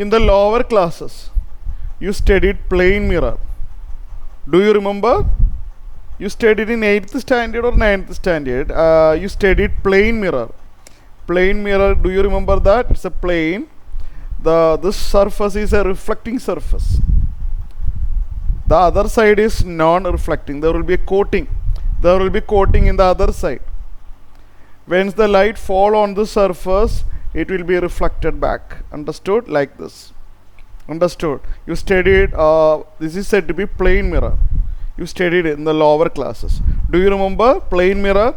In the lower classes, you studied plane mirror. Do you remember? You studied in 8th standard or 9th standard. You studied plane mirror. Plane mirror, do you remember that? It's a plane. This surface is a reflecting surface. The other side is non-reflecting. There will be a coating. There will be coating in the other side. When the light fall on the surface, it will be reflected back. Understood? Like this. Understood? You studied, this is said to be plane mirror. You studied in the lower classes. Do you remember plane mirror?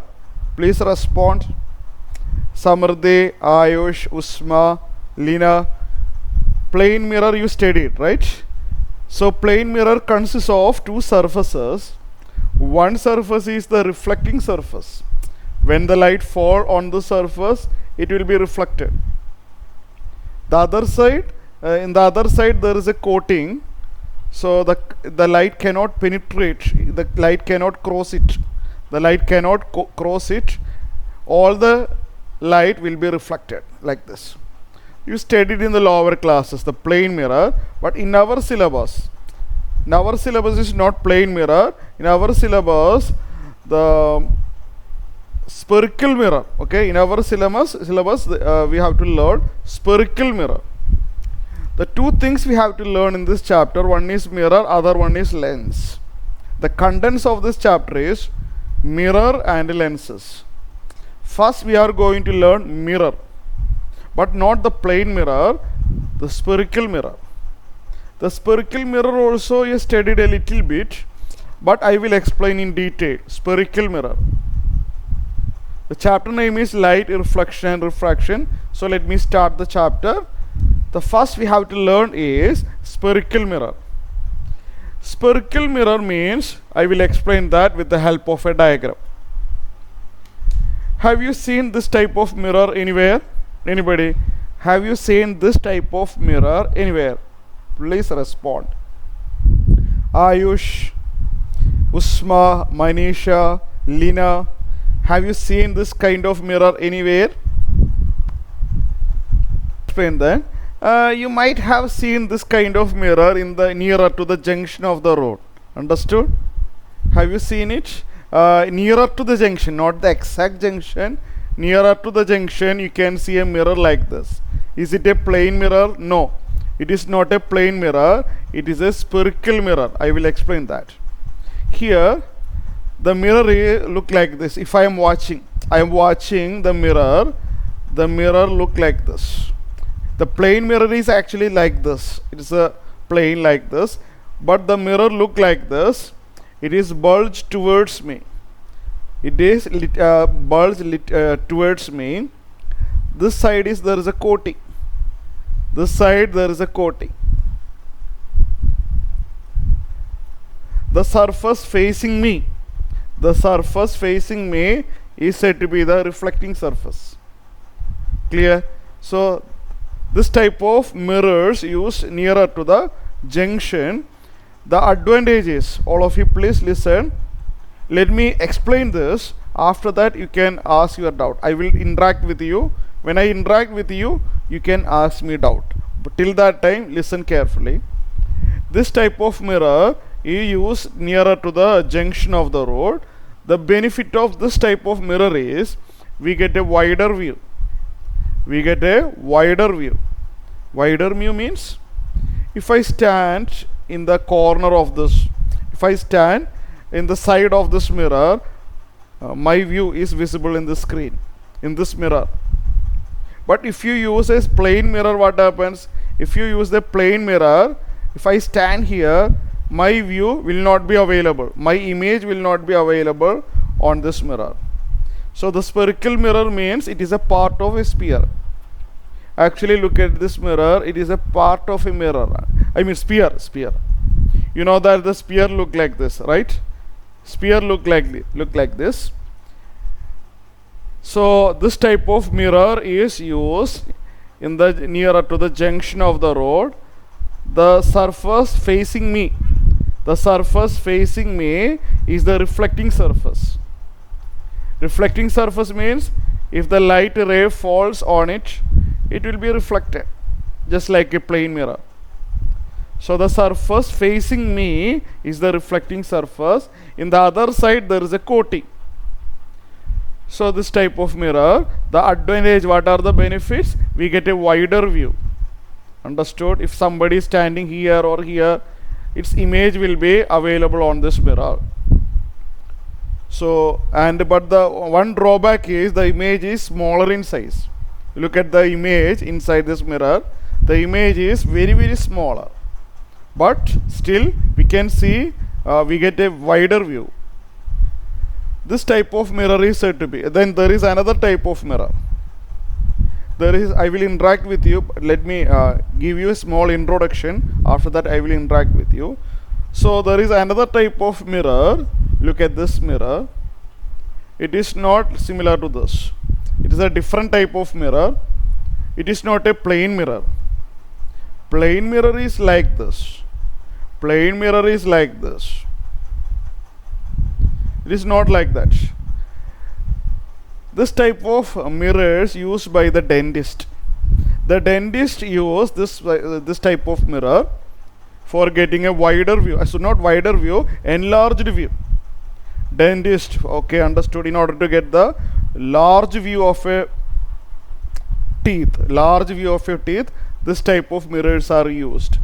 Please respond. Samardhi, Ayush, Usma, Lina. Plane mirror you studied, right? So plane mirror consists of two surfaces. One surface is the reflecting surface. When the light fall on the surface, it will be reflected. The other side, in the other side there is a coating, so the light cannot penetrate, the light cannot cross it. The light cannot cross it. All the light will be reflected like this. You studied in the lower classes the plane mirror, but in our syllabus is not plane mirror. In our syllabus, the spherical mirror. Okay, in our syllabus we have to learn spherical mirror. The two things we have to learn in this chapter, one is mirror, other one is lens. The contents of this chapter is mirror and lenses. First we are going to learn mirror, but not the plane mirror, the spherical mirror. The spherical mirror also you studied a little bit, but I will explain in detail. Spherical mirror. The chapter name is light, reflection and refraction. So let me start the chapter. The first we have to learn is spherical mirror. Spherical mirror means, I will explain that with the help of a diagram. Have you seen this type of mirror anywhere? Anybody? Have you seen this type of mirror anywhere? Please respond. Ayush, Usma, Manisha, Lina. Have you seen this kind of mirror anywhere? Explain that. You might have seen this kind of mirror in the nearer to the junction of the road. Understood? Have you seen it? Nearer to the junction, not the exact junction. Nearer to the junction, you can see a mirror like this. Is it a plane mirror? No. It is not a plane mirror. It is a spherical mirror. I will explain that. Here, the mirror look like this. If I am watching the mirror look like this. The plane mirror is actually like this. It is a plane like this, but the mirror look like this. It is bulged towards me. It is bulged towards me. This side is there is a coating. This side there is a coating. The surface facing me. The surface facing me is said to be the reflecting surface. Clear? So this type of mirrors used nearer to the junction. The advantages, all of you please listen. Let me explain this. After that you can ask your doubt. I will interact with you. When I interact with you, you can ask me doubt. But till that time, listen carefully. This type of mirror you use nearer to the junction of the road. The benefit of this type of mirror is we get a wider view. We get a wider view. Wider view means if I stand in the corner of this, if I stand in the side of this mirror, my view is visible in the screen, in this mirror. But if you use a plane mirror, what happens? If you use the plane mirror, if I stand here, my view will not be available. My image will not be available on this mirror. So the spherical mirror means it is a part of a sphere. Actually look at this mirror, it is a part of a mirror. I mean sphere. You know that the sphere look like this, right? Sphere look like this. So this type of mirror is used in the nearer to the junction of the road. The surface facing me is the reflecting surface. Reflecting surface means if the light ray falls on it, it will be reflected. just like a plane mirror. So the surface facing me is the reflecting surface. In the other side there is a coating. So this type of mirror, the advantage, what are the benefits? We get a wider view. Understood? If somebody is standing here or here, its image will be available on this mirror. So, but the one drawback is the image is smaller in size. Look at the image inside this mirror. The image is very, very smaller. But still we can see, we get a wider view. This type of mirror is said to be. Then there is another type of mirror. I will interact with you. Let me give you a small introduction. After that I will interact with you. So there is another type of mirror. Look at this mirror. It is not similar to this. It is a different type of mirror. It is not a plane mirror. Plane mirror is like this. Plane mirror is like this. It is not like that. This type of mirrors used by the dentist. The dentist use this type of mirror for getting a wider view. So not wider view, enlarged view. Dentist, okay, understood. In order to get the large view of a teeth, this type of mirrors are used.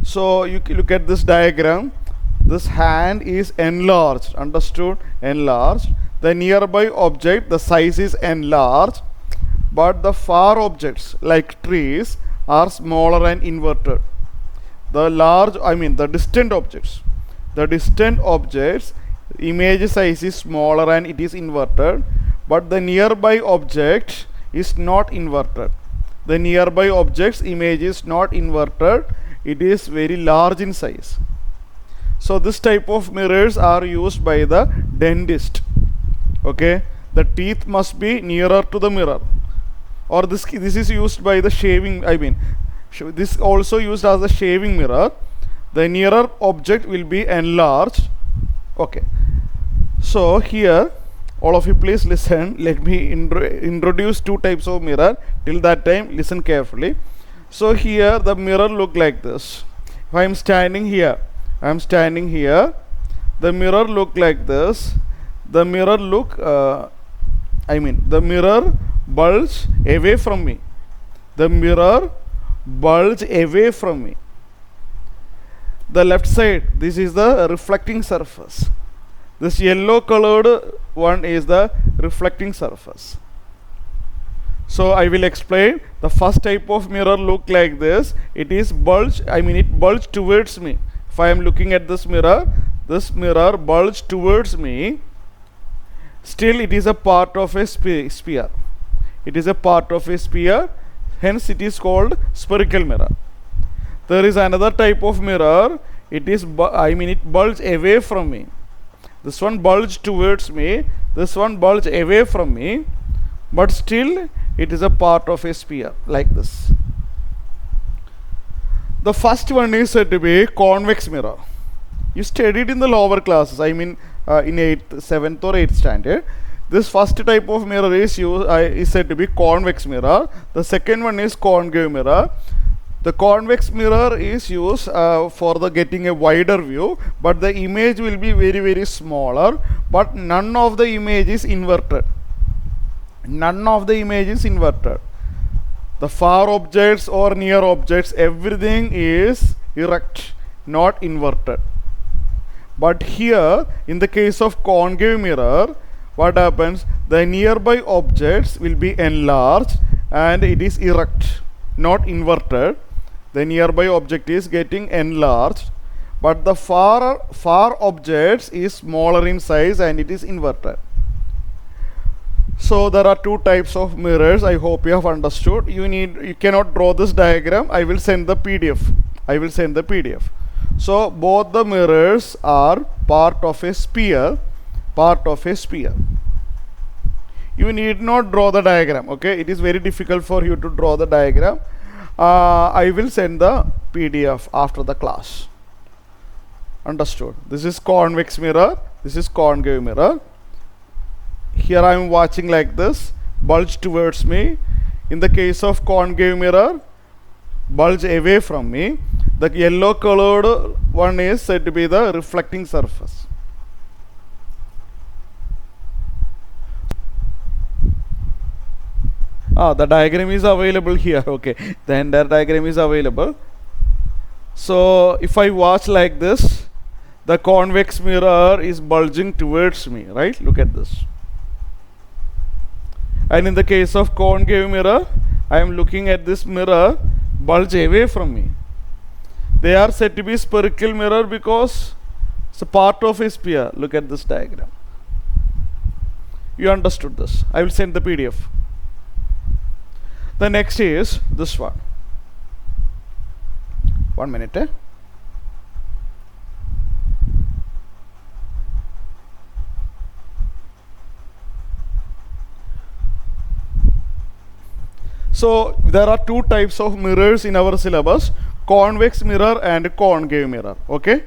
So you look at this diagram. This hand is enlarged, understood? Enlarged. The nearby object, the size is enlarged, but the far objects like trees are smaller and inverted. The distant objects, image size is smaller and it is inverted, but the nearby object is not inverted. The nearby object's image is not inverted, it is very large in size. So this type of mirrors are used by the dentist. Okay, the teeth must be nearer to the mirror, or this is used by the shaving. This also used as a shaving mirror. The nearer object will be enlarged. Okay, so here all of you please listen. Let me introduce two types of mirror. Till that time listen carefully. So here the mirror look like this. If I am standing here, the mirror look like this. The mirror the mirror bulge away from me. The mirror bulge away from me. The left side, this is the reflecting surface. This yellow colored one is the reflecting surface. So I will explain. The first type of mirror look like this. It is bulge, it bulge towards me. If I am looking at this mirror bulge towards me. Still it is a part of a sphere. It is a part of a sphere, hence it is called spherical mirror. There is another type of mirror. It bulge away from me. This one bulge towards me, this one bulge away from me, but still it is a part of a sphere like this. The first one is said to be convex mirror. You studied in the lower classes, in 8th, 7th or 8th standard. This first type of mirror is said to be convex mirror. The second one is concave mirror. The convex mirror is used for getting a wider view, but the image will be very, very smaller, but none of the image is inverted. The far objects or near objects, everything is erect, not inverted. But here, in the case of concave mirror, what happens? The nearby objects will be enlarged and it is erect, not inverted. The nearby object is getting enlarged, but the far objects is smaller in size and it is inverted. So there are two types of mirrors. I hope you have understood. You cannot draw this diagram. I will send the PDF. So both the mirrors are part of a sphere. You need not draw the diagram. Okay, it is very difficult for you to draw the diagram. I will send the PDF after the class. Understood? This is convex mirror. This is concave mirror. Here I am watching like this, bulge towards me. In the case of concave mirror, bulge away from me. The yellow colored one is said to be the reflecting surface. The diagram is available here. Okay, the entire diagram is available. So if I watch like this, the convex mirror is bulging towards me, right? Look at this. And in the case of concave mirror, I am looking at this mirror bulge away from me. They are said to be spherical mirror because it's a part of a sphere. Look at this diagram. You understood this. I will send the PDF. The next is this one. 1 minute. So there are two types of mirrors in our syllabus: convex mirror and concave mirror. Okay.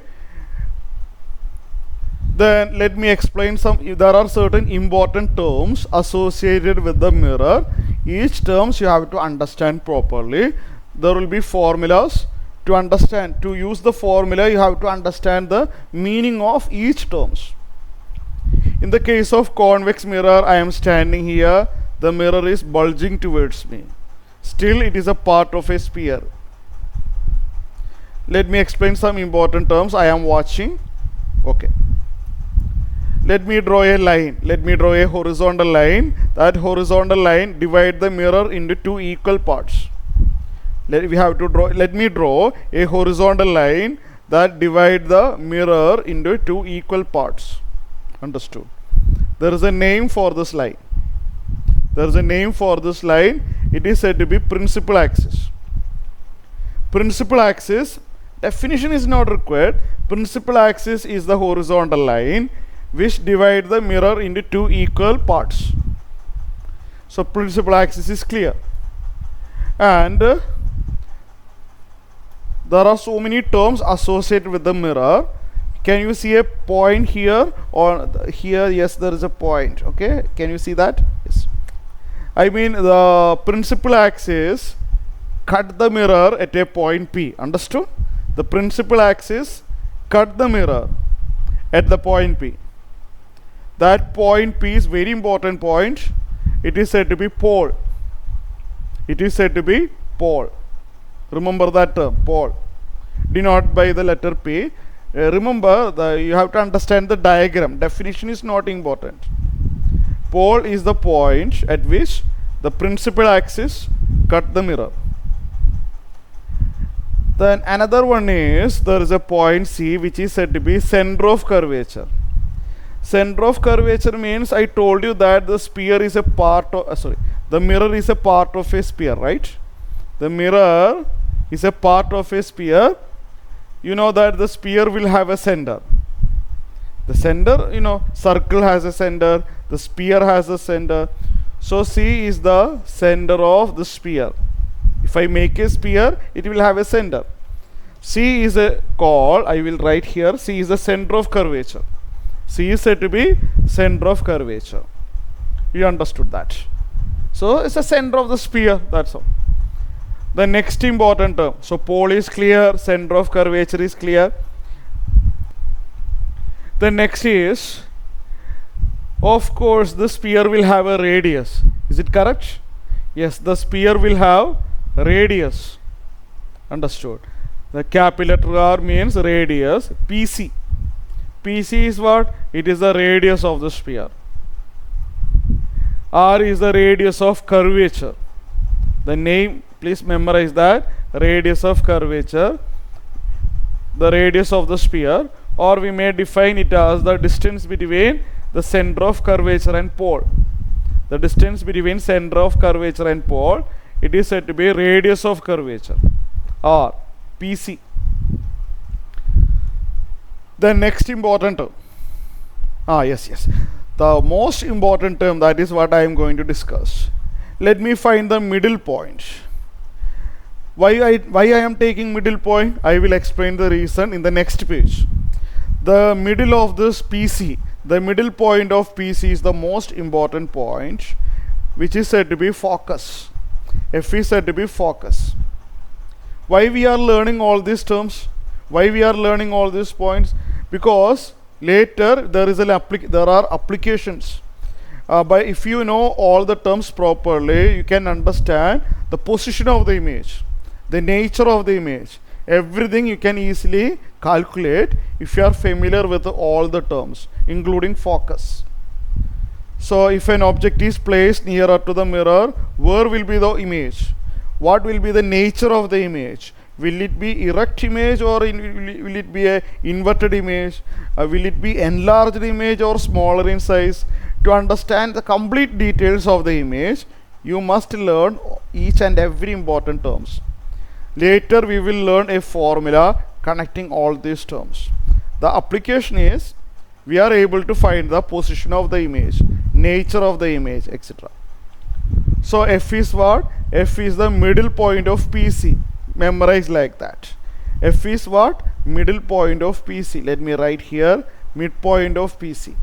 Then let me explain some. There are certain important terms associated with the mirror. Each terms you have to understand properly. There will be formulas to understand. To use the formula, you have to understand the meaning of each terms. In the case of convex mirror, I am standing here. The mirror is bulging towards me. Still, it is a part of a sphere. Let me explain some important terms. I am watching. Okay. Let me draw a line. Let me draw a horizontal line. That horizontal line divide the mirror into two equal parts. Let me draw a horizontal line that divide the mirror into two equal parts. Understood? There is a name for this line. There is a name for this line. It is said to be principal axis. Principal axis, definition is not required. Principal axis is the horizontal line which divide the mirror into two equal parts. So principal axis is clear. And there are so many terms associated with the mirror. Can you see a point here or here? Yes, there is a point. Okay, can you see that? Yes. I mean, the principal axis cut the mirror at a point P. Understood? The principal axis cut the mirror at the point P. That point P is very important point. It is said to be pole. It is said to be pole. Remember that term, pole. Denoted by the letter P. Remember, you have to understand the diagram. Definition is not important. Pole is the point at which the principal axis cut the mirror. Then another one is, there is a point C which is said to be center of curvature. Center of curvature means, I told you that the sphere is a part of, the mirror is a part of a sphere, right? The mirror is a part of a sphere. You know that the sphere will have a center. The center, circle has a center, the sphere has a center. So C is the center of the sphere. If I make a sphere, it will have a center. C is I will write here, C is the center of curvature. C is said to be center of curvature. You understood that. So it's the center of the sphere, that's all. The next important term. So pole is clear, center of curvature is clear. The next is, of course, the sphere will have a radius. Is it correct? Yes, the sphere will have radius. Understood. The capital letter R means radius. PC. PC is what? It is the radius of the sphere. R is the radius of curvature. The name, please memorize that. Radius of curvature. The radius of the sphere. Or we may define it as the distance between the center of curvature and pole. The distance between center of curvature and pole, it is said to be radius of curvature, or PC. The next important term. Yes. The most important term, that is what I am going to discuss. Let me find the middle point. Why I am taking middle point? I will explain the reason in the next page. The middle of this PC, the middle point of PC is the most important point, which is said to be focus. F is said to be focus. Why we are learning all these terms? Why we are learning all these points? Because later there are applications. But if you know all the terms properly, you can understand the position of the image, the nature of the image. Everything you can easily calculate if you are familiar with all the terms, including focus. So if an object is placed nearer to the mirror, where will be the image? What will be the nature of the image? Will it be erect image, or will it be a inverted image? Will it be enlarged image or smaller in size? To understand the complete details of the image, you must learn each and every important terms. Later we will learn a formula connecting all these terms. The application is, we are able to find the position of the image, nature of the image, etc. So F is what? F is the middle point of PC. Memorize like that. F is what? Middle point of PC. Let me write here, midpoint of PC.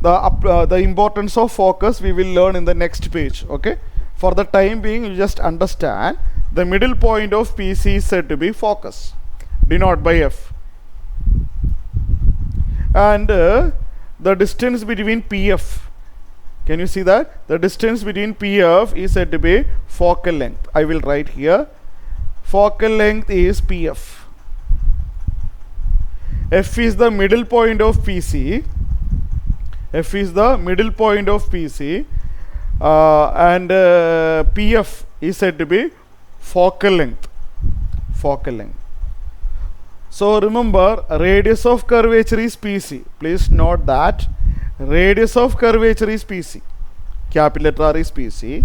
The importance of focus we will learn in the next page. Okay. For the time being, you just understand the middle point of PC is said to be focus, denoted by F. And the distance between PF, can you see that? The distance between PF is said to be focal length. I will write here, focal length is PF. F is the middle point of PC. F is the middle point of PC. And PF is said to be focal length. Focal length. So remember, radius of curvature is PC. Please note that radius of curvature is PC. Capital letter R is PC.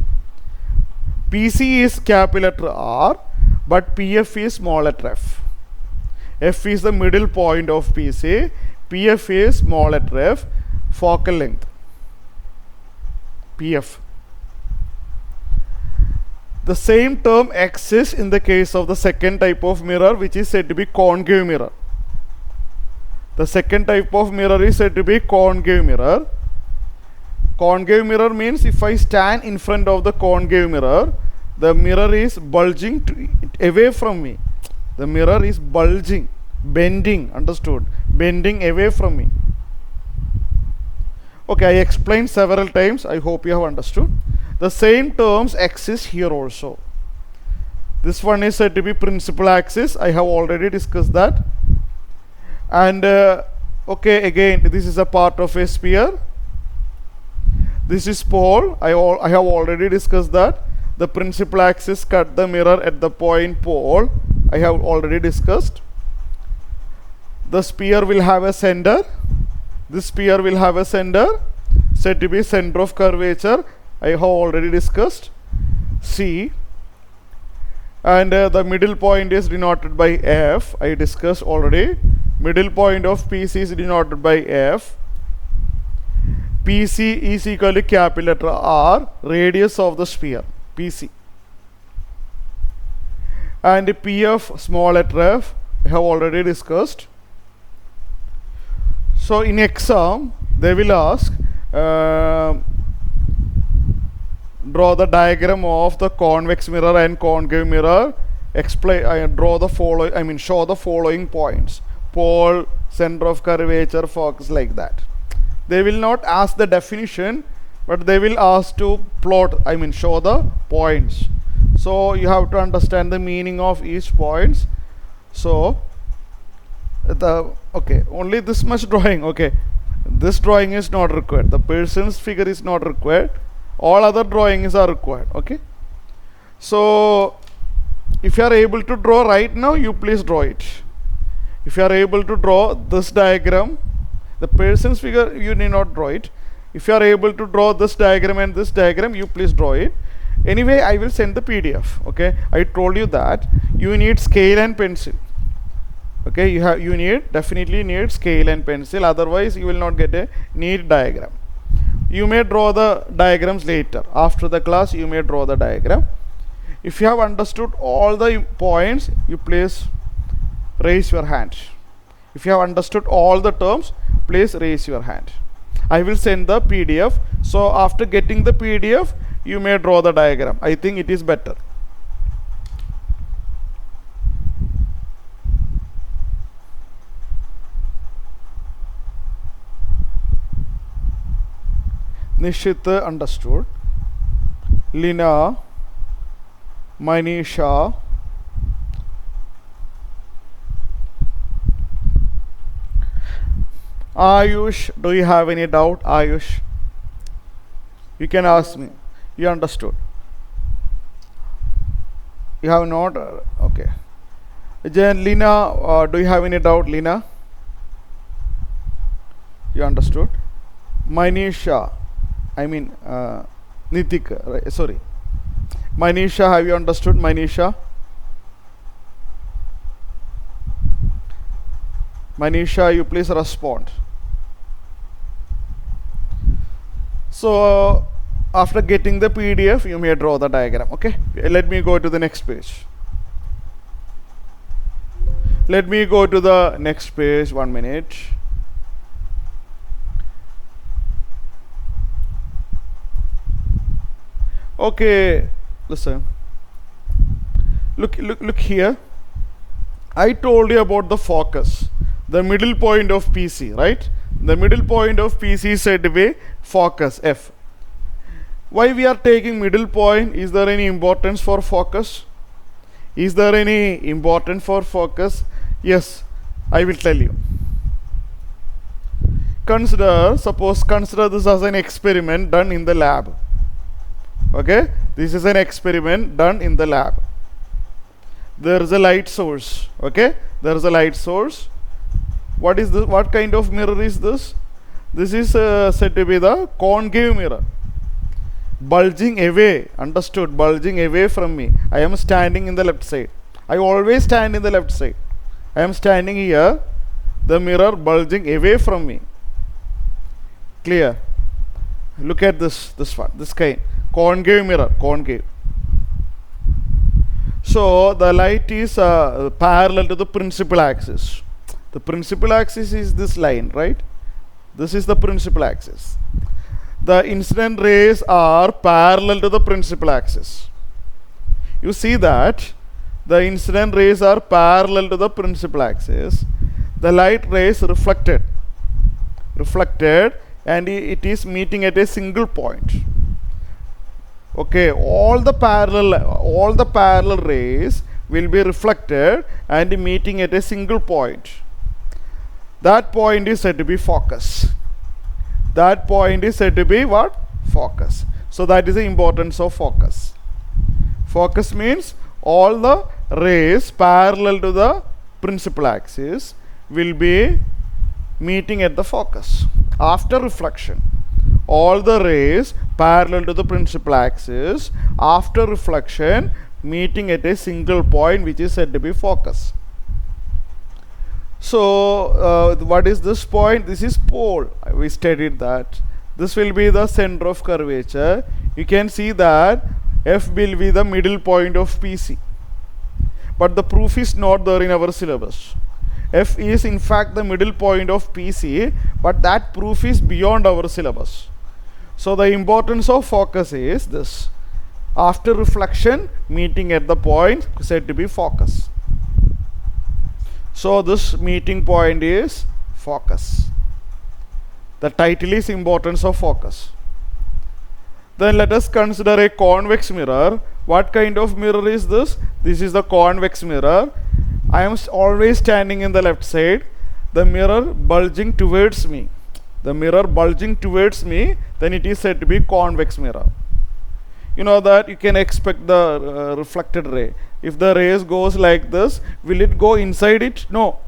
PC is capital letter R, but PF is small letter f. F is the middle point of PC. PF is small letter f. Focal length. PF. The same term exists in the case of the second type of mirror, which is said to be concave mirror. The second type of mirror is said to be concave mirror. Concave mirror means if I stand in front of the concave mirror, the mirror is bulging away from me. The mirror is bulging, bending, understood? Bending away from me. Okay, I explained several times. I hope you have understood. The same terms exist here also. This one is said to be principal axis. I have already discussed that. And okay, again, this is a part of a sphere. This is pole. I have already discussed that. The principal axis cut the mirror at the point pole. I have already discussed. The sphere will have a center. This sphere will have a center, said to be center of curvature. I have already discussed. C. And the middle point is denoted by F. I discussed already. Middle point of PC is denoted by F. PC is equal to capital letter R, radius of the sphere, PC. And PF, small letter f, I have already discussed. So in exam, they will ask, draw the diagram of the convex mirror and concave mirror. Explain, draw the following, show the following points: pole, center of curvature, focus, like that. They will not ask the definition, but they will ask to plot, show the points. So you have to understand the meaning of each points. So only this much drawing. Okay, this drawing is not required. The person's figure is not required. All other drawings are required. Okay, so if you are able to draw right now, you please draw it. If you are able to draw this diagram, the person's figure, you need not draw it. If you are able to draw this diagram and this diagram, you please draw it. Anyway, I will send the PDF. Okay, I told you that you need scale and pencil. Okay, you definitely need scale and pencil, otherwise you will not get a neat diagram. You may draw the diagrams later. After the class, you may draw the diagram. If you have understood all the points, you please raise your hand. If you have understood all the terms, please raise your hand. I will send the PDF. So after getting the PDF, you may draw the diagram. I think it is better. Nishit understood. Lina, Manisha, Ayush, do you have any doubt? Ayush, you can ask me. You understood? You have not? Okay. Then Lina, do you have any doubt? Lina, you understood? Manisha, I mean Nitika, right? Sorry. Manisha, have you understood? Manisha? Manisha, you please respond. So after getting the PDF, you may draw the diagram. Okay, let me go to the next page. Let me go to the next page. 1 minute. Okay, listen. Look here. I told you about the focus, the middle point of PC, right? The middle point of PC is said to be focus, F. Why we are taking middle point? Is there any importance for focus? Is there any importance for focus? Yes, I will tell you. Consider this as an experiment done in the lab. Okay, this is an experiment done in the lab. There is a light source. Okay, there is a light source. What is this? What kind of mirror is this? This is said to be the concave mirror. Bulging away, understood? Bulging away from me. I am standing in the left side. I always stand in the left side. I am standing here. The mirror bulging away from me. Clear? Look at this one. This kind. Concave mirror. Concave. So the light is parallel to the principal axis. The principal axis is this line, right? This is the principal axis. The incident rays are parallel to the principal axis. You see that the incident rays are parallel to the principal axis. The light rays reflected, and it is meeting at a single point. Okay, all the parallel rays will be reflected and meeting at a single point. That point is said to be focus. That point is said to be what? Focus. So that is the importance of focus. Focus means all the rays parallel to the principal axis will be meeting at the focus. After reflection, all the rays parallel to the principal axis, after reflection, meeting at a single point which is said to be focus. So what is this point? This is pole. We studied that. This will be the center of curvature. You can see that F will be the middle point of PC. But the proof is not there in our syllabus. F is in fact the middle point of PC, but that proof is beyond our syllabus. So the importance of focus is this. After reflection, meeting at the point said to be focus. So this meeting point is focus. The title is importance of focus. Then let us consider a convex mirror. What kind of mirror is this? This is the convex mirror. I am always standing in the left side. The mirror bulging towards me. The mirror bulging towards me, then it is said to be convex mirror. You know that you can expect the reflected ray. If the rays goes like this, will it go inside it? No.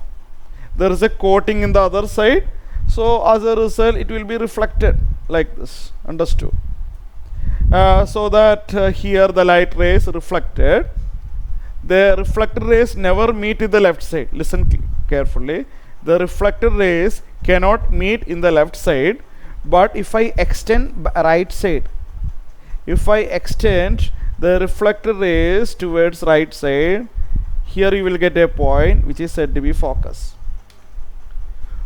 There is a coating in the other side. So as a result, it will be reflected like this. Understood? So that here the light rays reflected. The reflected rays never meet in the left side. Listen carefully. The reflected rays cannot meet in the left side. But if I extend right side, if I extend the reflected rays towards right side, here you will get a point which is said to be focus.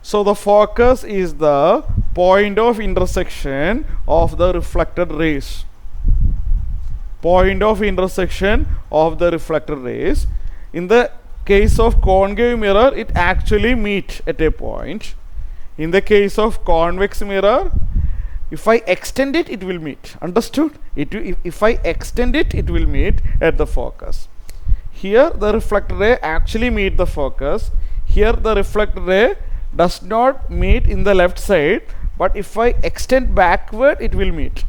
So the focus is the point of intersection of the reflected rays. point of intersection of the reflected rays. In the case of concave mirror, it actually meet at a point. In the case of convex mirror, if I extend it, it will meet. Understood? If I extend it, it will meet at the focus. Here the reflected ray actually meet the focus. Here the reflected ray does not meet in the left side, but if I extend backward, it will meet.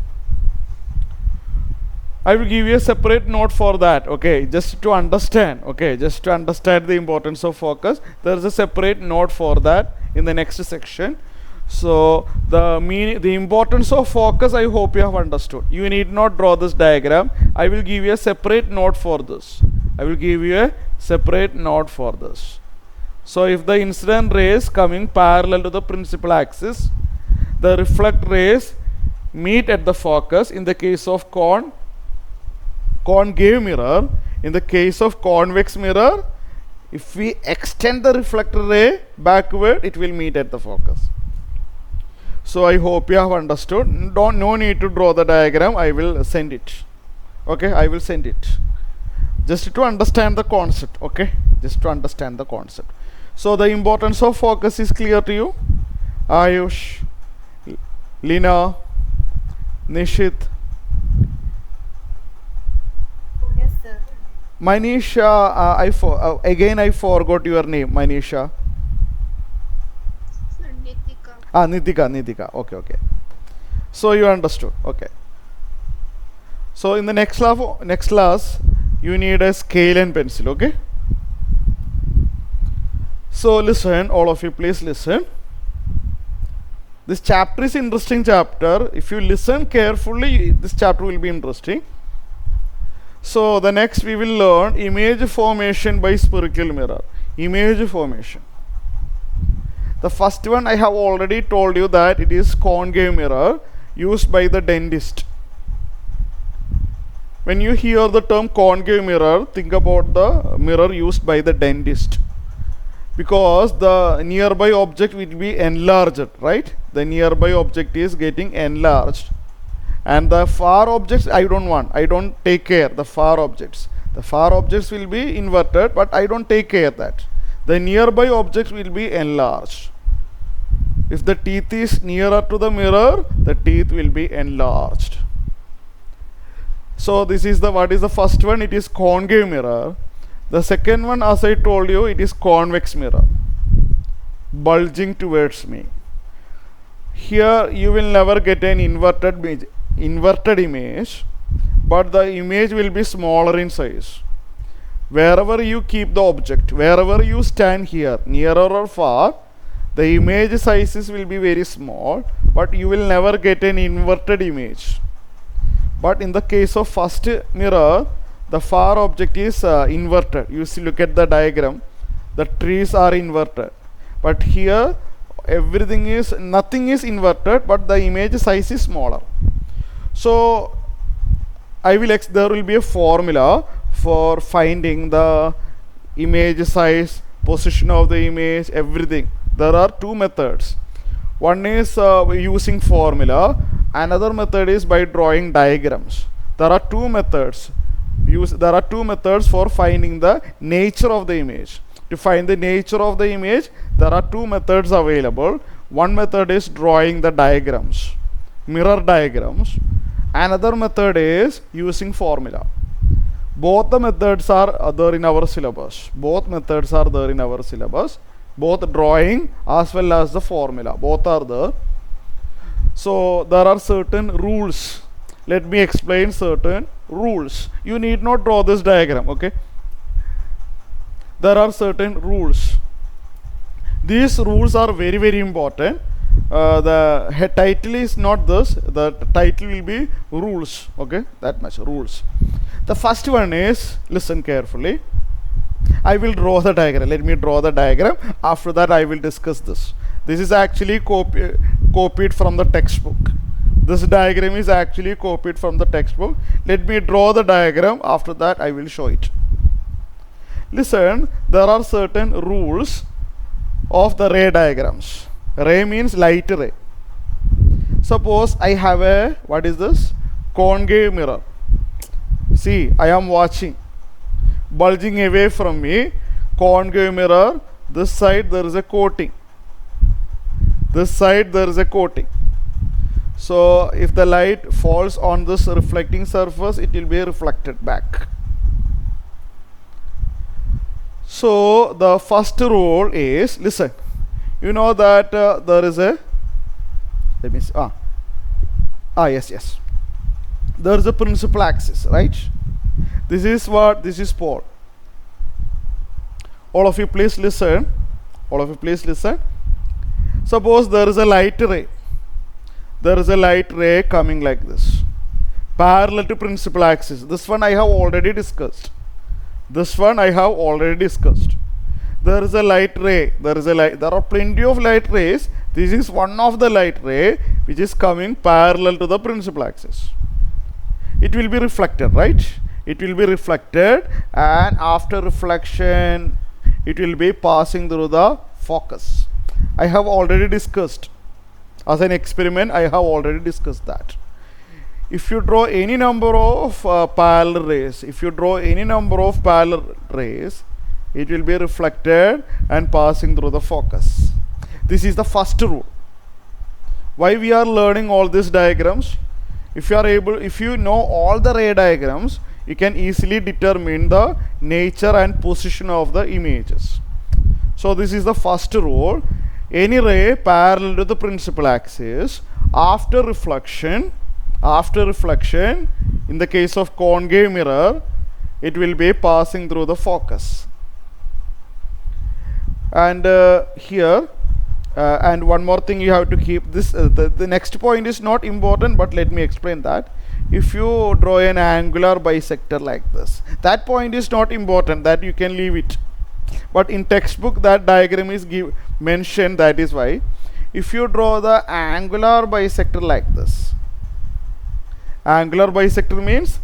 I will give you a separate note for that, okay, just to understand, okay, just to understand the importance of focus. There is a separate note for that in the next section. So the importance of focus, I hope you have understood. You need not draw this diagram. I will give you a separate note for this. I will give you a separate note for this. So if the incident rays coming parallel to the principal axis, the reflect rays meet at the focus in the case of concave mirror. In the case of convex mirror, if we extend the reflected ray backward, it will meet at the focus. So I hope you have understood. No need to draw the diagram. I will send it. Okay, I will send it. Just to understand the concept. Okay, just to understand the concept. So the importance of focus is clear to you. Ayush, Lina, Nishit. Yes, sir. Manisha, I forgot your name, Manisha. Nitika. Nitika. Okay. So you understood. Okay. So in the next class, you need a scale and pencil. Okay. So listen, all of you, please listen. This chapter is interesting chapter. If you listen carefully, this chapter will be interesting. So the next we will learn image formation by spherical mirror. Image formation. The first one I have already told you that it is concave mirror used by the dentist. When you hear the term concave mirror, think about the mirror used by the dentist, because the nearby object will be enlarged, right? The nearby object is getting enlarged, and the far objects I don't take care. The far objects will be inverted, but I don't take care that the nearby objects will be enlarged. If the teeth is nearer to the mirror, the teeth will be enlarged. So this is what is the first one? It is concave mirror. The second one, as I told you, it is convex mirror, bulging towards me. Here you will never get an inverted image, but the image will be smaller in size. Wherever you keep the object, wherever you stand here, nearer or far, the image sizes will be very small, but you will never get an inverted image. But in the case of first mirror, the far object is inverted. You see, look at the diagram, the trees are inverted, but here nothing is inverted, but the image size is smaller. So there will be a formula for finding the image size, position of the image, everything. There are two methods. One is using formula, another method is by drawing diagrams. There are two methods for finding the nature of the image. To find the nature of the image, there are two methods available. One method is drawing the diagrams, mirror diagrams. Another method is using formula. Both the methods are there in our syllabus. Both drawing as well as the formula, both are there. So there are certain rules. Let me explain certain rules. You need not draw this diagram, okay? There are certain rules. These rules are very, very important. The title is not this. The title will be rules, okay? That much, rules. The first one is, listen carefully. I will draw the diagram. Let me draw the diagram. After that, I will discuss this. This is actually copied from the textbook. This diagram is actually copied from the textbook. Let me draw the diagram. After that, I will show it. Listen, there are certain rules of the ray diagrams. Ray means light ray. Suppose I have a, what is this? Concave mirror. See, I am watching. Bulging away from me, concave mirror. This side there is a coating. This side there is a coating. So if the light falls on this reflecting surface, it will be reflected back. So the first rule is, listen, you know that there is a, let me see, yes, there is a principal axis, right? This is what, this is pole. All of you please listen. Suppose there is a light ray. There is a light ray coming like this, parallel to principal axis. This one I have already discussed. There is a light ray. There are plenty of light rays. This is one of the light ray which is coming parallel to the principal axis. It will be reflected, right? It will be reflected, and after reflection it will be passing through the focus. I have already discussed. As an experiment, I have already discussed that. If you draw any number of parallel rays, it will be reflected and passing through the focus. This is the first rule. Why we are learning all these diagrams? If you know all the ray diagrams, you can easily determine the nature and position of the images. So this is the first rule. Any ray parallel to the principal axis, after reflection, in the case of concave mirror, it will be passing through the focus. And here, and one more thing you have to keep this, the next point is not important, but let me explain that. If you draw an angular bisector like this, that point is not important, that you can leave it. But in textbook that diagram is mentioned, that is why. If you draw the angular bisector like this, angular bisector means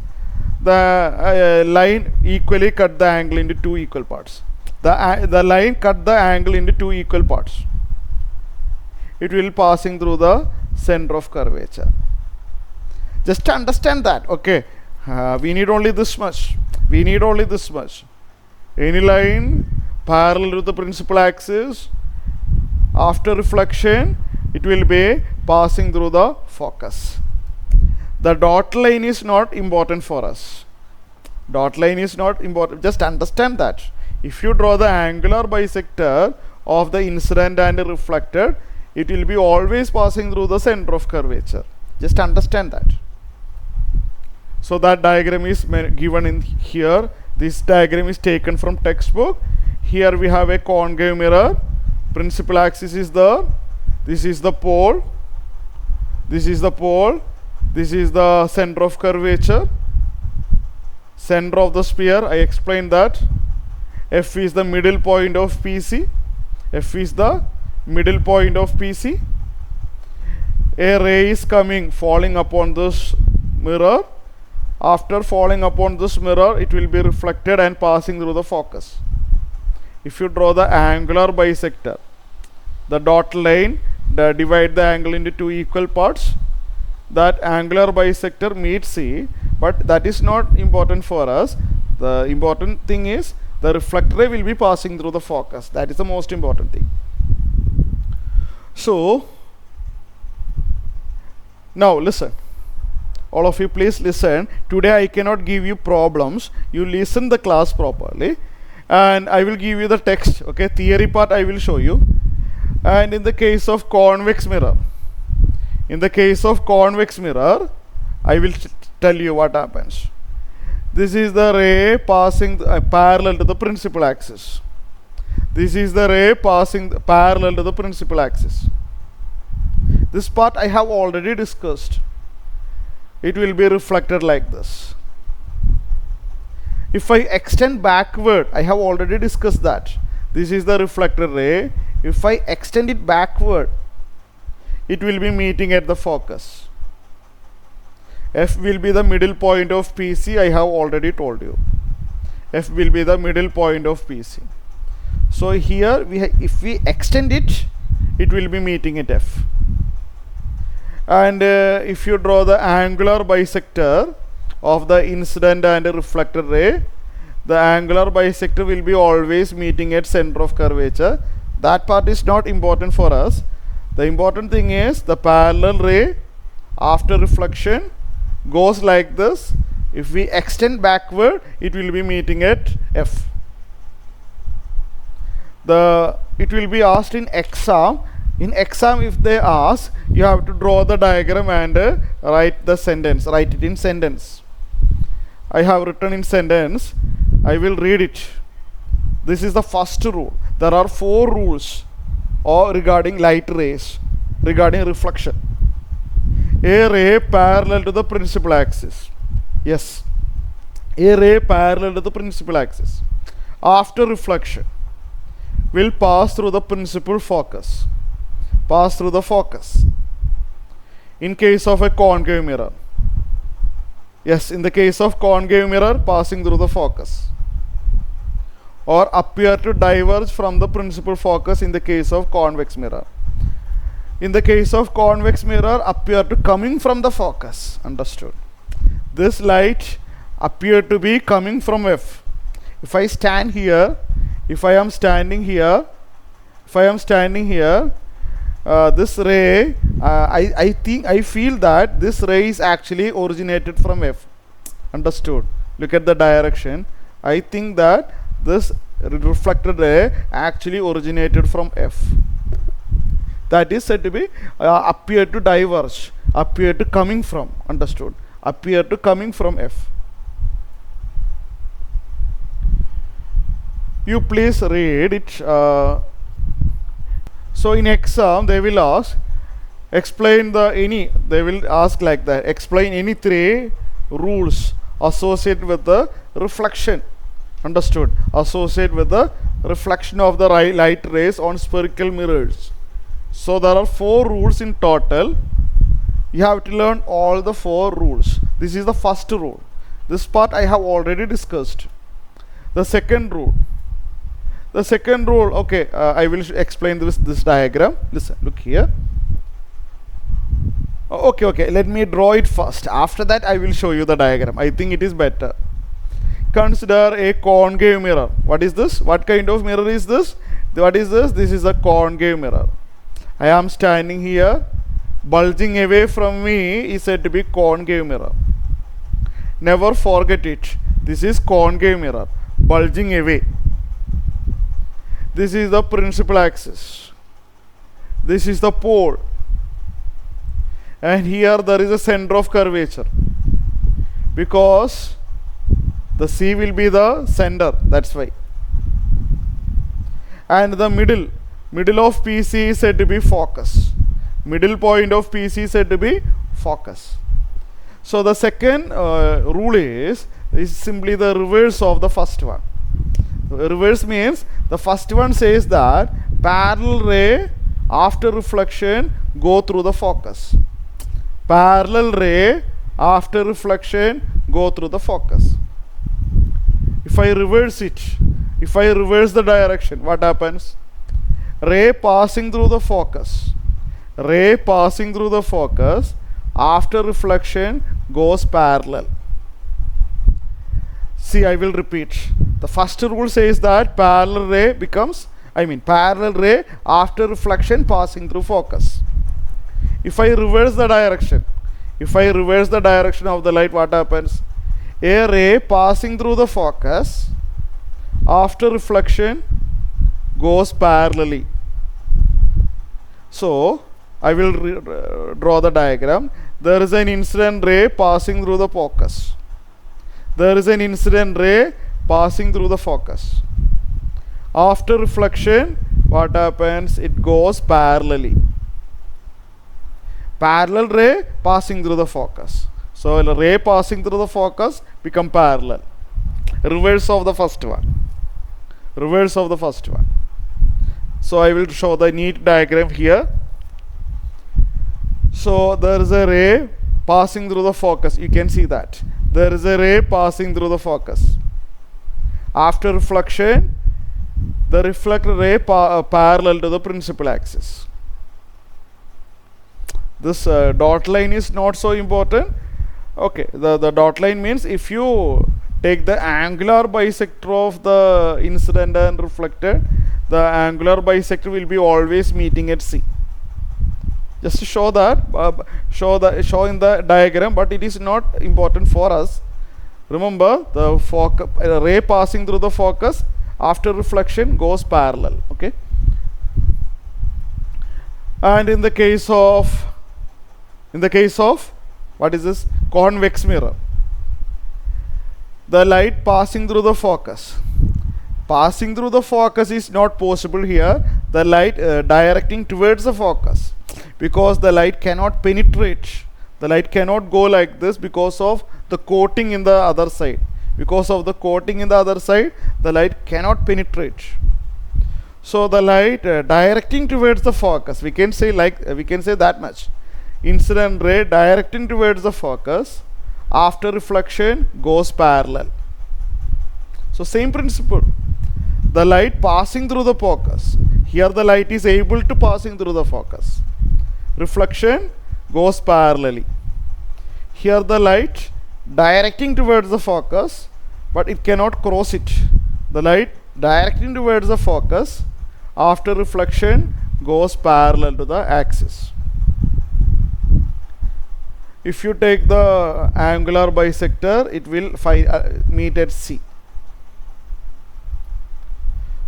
the line equally cut the angle into two equal parts. The line cut the angle into two equal parts. It will passing through the center of curvature. Just to understand that, okay. We need only this much. Any line parallel to the principal axis, after reflection, it will be passing through the focus. The dot line is not important for us. Just understand that. If you draw the angular bisector of the incident and reflected, it will be always passing through the center of curvature. Just understand that. So that diagram is given in here. This diagram is taken from textbook. Here we have a concave mirror. Principal axis is there. This is the pole. This is the center of curvature. Center of the sphere, I explained that. F is the middle point of PC. A ray is coming, falling upon this mirror. After falling upon this mirror, it will be reflected and passing through the focus. If you draw the angular bisector, the dot line divide the angle into two equal parts. That angular bisector meets C, but that is not important for us. The important thing is the reflector ray will be passing through the focus. That is the most important thing. So now listen. All of you please listen. Today I cannot give you problems. You listen the class properly, and I will give you the text. Okay, theory part I will show you. And in the case of convex mirror, I will tell you what happens. This is the ray passing parallel to the principal axis. This part I have already discussed. It will be reflected like this. If I extend backward, I have already discussed that. This is the reflector ray. If I extend it backward, it will be meeting at the focus. F will be the middle point of PC, I have already told you. F will be the middle point of PC. So here, if we extend it, it will be meeting at F. And if you draw the angular bisector of the incident and reflected ray, the angular bisector will be always meeting at center of curvature. That part is not important for us. The important thing is the parallel ray after reflection goes like this. If we extend backward, it will be meeting at F. It will be asked in exam. In exam, if they ask, you have to draw the diagram and write the sentence. Write it in sentence. I have written in sentence. I will read it. This is the first rule. There are 4 rules regarding light rays, regarding reflection. A ray parallel to the principal axis. Yes. A ray parallel to the principal axis after reflection will pass through the principal focus. Pass through the focus. In case of a concave mirror. Yes, in the case of concave mirror, passing through the focus. Or appear to diverge from the principal focus in the case of convex mirror. In the case of convex mirror, appear to coming from the focus. Understood? This light appear to be coming from F. If I stand here, if I am standing here, this ray, I feel that this ray is actually originated from F. Understood? Look at the direction. I think that this reflected ray actually originated from F. That is said to be appear to diverge, appear to coming from. Understood? Appear to coming from F. You please read it. So in exam they will ask, explain they will ask like that, explain any 3 rules associated with the reflection. Understood? Associated with the reflection of the light rays on spherical mirrors. So there are 4 rules in total. You have to learn all the 4 rules. This is the first rule. This part I have already discussed. The second rule. Okay, I will explain this diagram. Listen, look here. Okay, let me draw it first. After that I will show you the diagram. I think it is better. Consider a concave mirror. What is this? What kind of mirror is this? What is this? This is a concave mirror. I am standing here. Bulging away from me is said to be concave mirror. Never forget it. This is concave mirror. Bulging away. This is the principal axis. This is the pole. And here there is a center of curvature. Because the C will be the center. That's why. And the middle of PC is said to be focus. Middle point of PC is said to be focus. So the second rule is simply the reverse of the first one. Reverse means the first one says that parallel ray after reflection go through the focus. Parallel ray after reflection go through the focus. If I reverse it, if I reverse the direction, what happens? Ray passing through the focus. Ray passing through the focus after reflection goes parallel. See, I will repeat. The first rule says that parallel ray after reflection passing through focus. If I reverse the direction, of the light, what happens? A ray passing through the focus after reflection goes parallelly. So I will draw the diagram. There is an incident ray passing through the focus. There is an incident ray passing through the focus. After reflection, what happens? It goes parallelly. Parallel ray passing through the focus. So a ray passing through the focus become parallel. Reverse of the first one. Reverse of the first one. So I will show the neat diagram here. So there is a ray passing through the focus. You can see that. There is a ray passing through the focus. After reflection, the reflected ray parallel to the principal axis. This dot line is not so important. Okay, the dot line means if you take the angular bisector of the incident and reflected, the angular bisector will be always meeting at C. Just to show that, show in the diagram, but it is not important for us. Remember, the ray passing through the focus after reflection goes parallel. Okay. And in the case of what is this? Convex mirror. The light passing through the focus. Passing through the focus is not possible here. The light directing towards the focus, because the light cannot penetrate. The light cannot go like this because of the coating in the other side. Because of the coating in the other side, the light cannot penetrate. So the light directing towards the focus, we can say that much. Incident ray directing towards the focus after reflection goes parallel. So same principle. The light passing through the focus. Here the light is able to passing through the focus. Reflection goes parallelly. Here the light directing towards the focus, but it cannot cross it. The light directing towards the focus after reflection goes parallel to the axis. If you take the angular bisector, it will meet at C.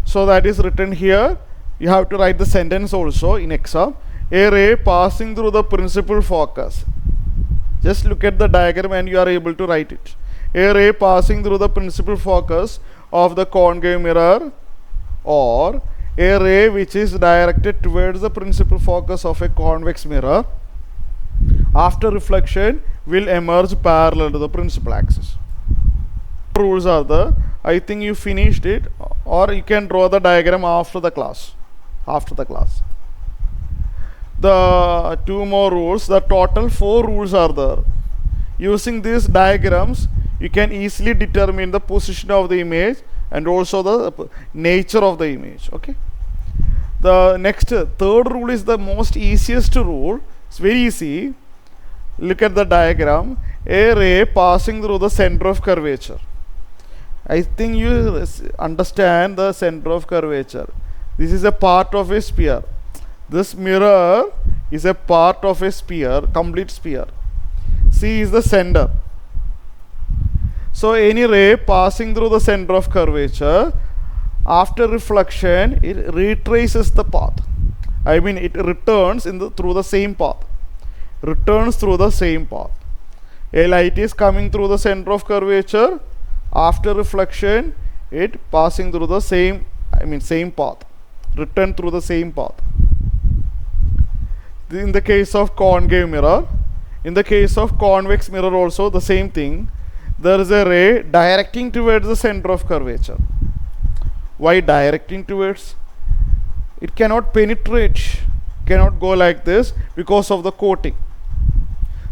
So that is written here. You have to write the sentence also in exam. A ray passing through the principal focus. Just look at the diagram and you are able to write it. A ray passing through the principal focus of the concave mirror, or a ray which is directed towards the principal focus of a convex mirror after reflection will emerge parallel to the principal axis. Rules are there. I think you finished it, or you can draw the diagram after the class. The two more rules, the total 4 rules are there. Using these diagrams, you can easily determine the position of the image and also the nature of the image. Okay. The next third rule is the most easiest rule. It's very easy. Look at the diagram. A ray passing through the center of curvature. I think you understand the center of curvature. This is a part of a sphere. This mirror is a part of a sphere, complete sphere. C is the center. So any ray passing through the center of curvature, after reflection, it retraces the path. I mean, it returns through the same path. Returns through the same path. A light is coming through the center of curvature. After reflection, it passing through the same path. Return through the same path. In the case of concave mirror, in the case of convex mirror also the same thing. There is a ray directing towards the center of curvature. Why directing towards? It cannot penetrate, cannot go like this because of the coating.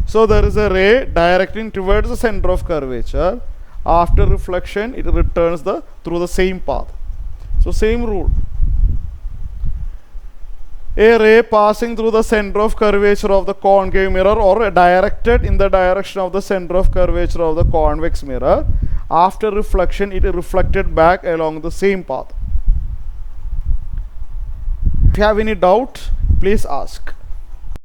So there is a ray directing towards the center of curvature. After reflection, it returns through the same path. So same rule. A ray passing through the center of curvature of the concave mirror, or directed in the direction of the center of curvature of the convex mirror, after reflection it is reflected back along the same path. If you have any doubt, please ask.